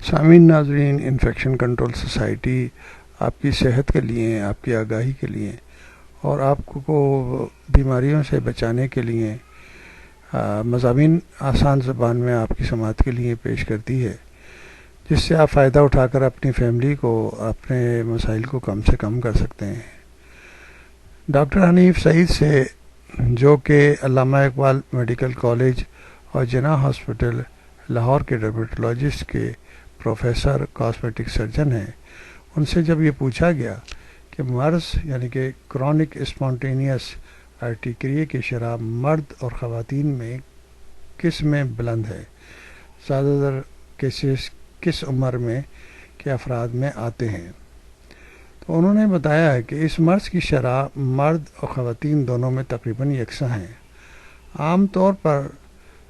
سامعین ناظرین، infection control society آپ کی صحت کے لیے، آپ کی آگاہی کے لیے اور آپ کو بیماریوں سے بچانے کے لیے مضامین آسان زبان میں آپ کی سماعت کے لیے پیش کرتی ہے، جس سے آپ فائدہ اٹھا کر اپنی فیملی کو، اپنے مسائل کو کم سے کم کر سکتے ہیں۔ ڈاکٹر حنیف سعید سے، جو کہ علامہ اقبال میڈیکل کالج اور جناح ہاسپٹل لاہور کے ڈرمیٹولوجسٹ کے پروفیسر کاسمیٹک سرجن ہیں، ان سے جب یہ پوچھا گیا کہ مرض یعنی کہ کرونک اسپونٹینیس ارٹیکریے کی شرح مرد اور خواتین میں کس میں بلند ہے، زیادہ تر کیسز کس عمر میں کے افراد میں آتے ہیں، تو انہوں نے بتایا ہے کہ اس مرض کی شرح مرد اور خواتین دونوں میں تقریباً یکساں ہیں۔ عام طور پر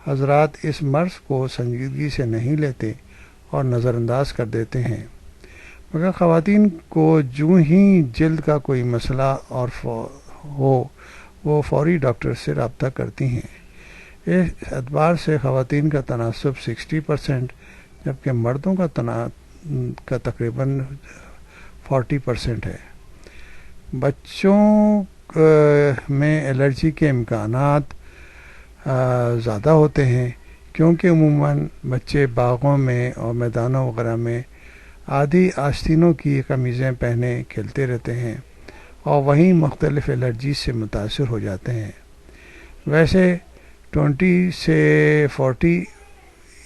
حضرات اس مرض کو سنجیدگی سے نہیں لیتے اور نظر انداز کر دیتے ہیں، مگر خواتین کو جو ہی جلد کا کوئی مسئلہ اور ہو وہ فوری ڈاکٹر سے رابطہ کرتی ہیں۔ اس اعتبار سے خواتین کا تناسب 60% جبکہ مردوں کا تقریباً 40% ہے۔ بچوں میں الرجی کے امکانات زیادہ ہوتے ہیں، کیونکہ عموماً بچے باغوں میں اور میدانوں وغیرہ میں آدھی آستینوں کی قمیضیں پہنے کھیلتے رہتے ہیں اور وہیں مختلف الرجی سے متاثر ہو جاتے ہیں۔ ویسے 20 سے 40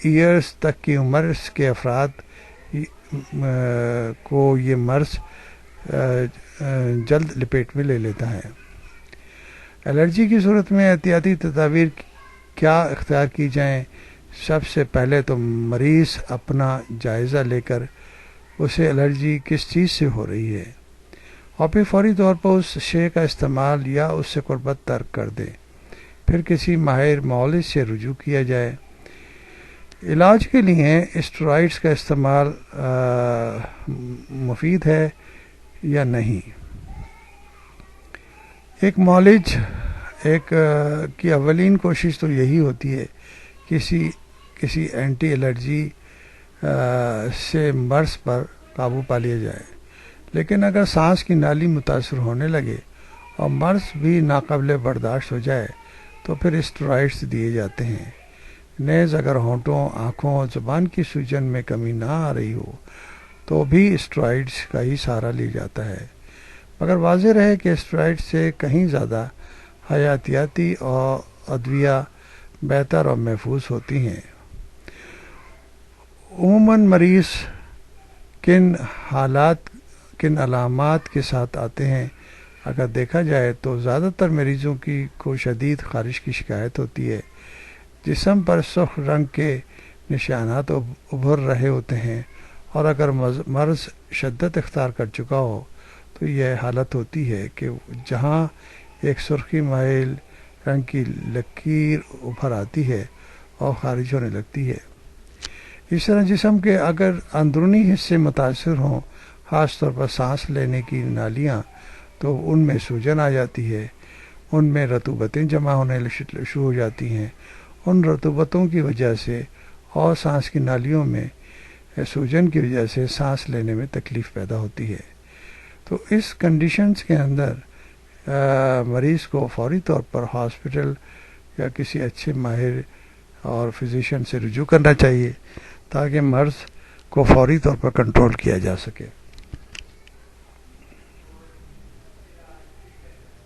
ایئرز تک کی عمر کے افراد کو یہ مرض جلد لپیٹ میں لے لیتا ہے۔ الرجی کی صورت میں احتیاطی تدابیر کیا اختیار کی جائیں؟ سب سے پہلے تو مریض اپنا جائزہ لے کر اسے الرجی کس چیز سے ہو رہی ہے اور پھر فوری طور پر اس شے کا استعمال یا اس سے قربت ترک کر دے، پھر کسی ماہر معالج سے رجوع کیا جائے۔ علاج کے لیے اسٹیرائڈز کا استعمال مفید ہے یا نہیں؟ ایک معالج کی اولین کوشش تو یہی ہوتی ہے کسی اینٹی الرجی سے مرض پر قابو پا لیا جائے، لیکن اگر سانس کی نالی متاثر ہونے لگے اور مرض بھی ناقابل برداشت ہو جائے تو پھر اسٹیرائڈز دیے جاتے ہیں۔ نیز اگر ہونٹوں، آنکھوں اور زبان کی سوجن میں کمی نہ آ رہی ہو تو بھی اسٹیرائڈز کا ہی سہارا لیا جاتا ہے، مگر واضح رہے کہ اسٹیرائڈ سے کہیں زیادہ حیاتیاتی اور ادویہ بہتر اور محفوظ ہوتی ہیں۔ عموماً مریض کن علامات کے ساتھ آتے ہیں؟ اگر دیکھا جائے تو زیادہ تر مریضوں کو شدید خارش کی شکایت ہوتی ہے، جسم پر سرخ رنگ کے نشانات ابھر رہے ہوتے ہیں، اور اگر مرض شدت اختیار کر چکا ہو تو یہ حالت ہوتی ہے کہ جہاں ایک سرخی مائل رنگ کی لکیر ابھر آتی ہے اور خارج ہونے لگتی ہے۔ اس طرح جسم کے اگر اندرونی حصے متاثر ہوں، خاص طور پر سانس لینے کی نالیاں، تو ان میں سوجن آ جاتی ہے، ان میں رطوبتیں جمع ہونے شروع ہو جاتی ہیں، ان رطوبتوں کی وجہ سے اور سانس کی نالیوں میں سوجن کی وجہ سے سانس لینے میں تکلیف پیدا ہوتی ہے۔ تو اس کنڈیشنز کے اندر مریض کو فوری طور پر ہاسپٹل یا کسی اچھے ماہر اور فزیشین سے رجوع کرنا چاہیے تاکہ مرض کو فوری طور پر کنٹرول کیا جا سکے۔